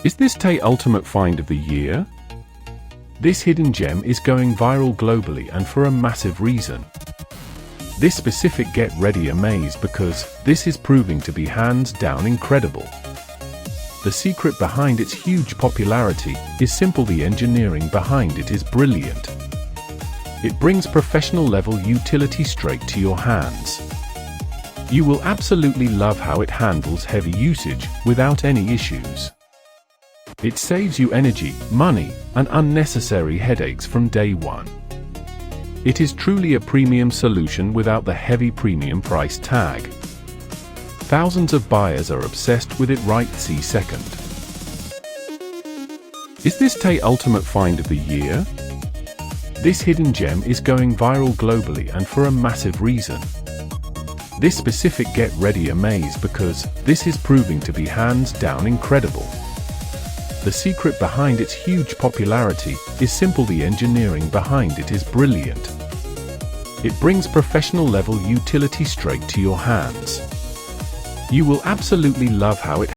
Is this Tay Ultimate Find of the Year? This hidden gem is going viral globally and for a massive reason. This specific get ready amaze because this is proving to be hands down incredible. The secret behind its huge popularity is simple. The engineering behind it is brilliant. It brings professional level utility straight to your hands. You will absolutely love how it handles heavy usage without any issues. It saves you energy, money, and unnecessary headaches from day one. It is truly a premium solution without the heavy premium price tag. Thousands of buyers are obsessed with it right this second. Is this Tay Ultimate Find of the Year? This hidden gem is going viral globally and for a massive reason. This specific get ready amaze because this is proving to be hands down incredible. The secret behind its huge popularity is simple. The engineering behind it is brilliant. It brings professional level utility straight to your hands. You will absolutely love how it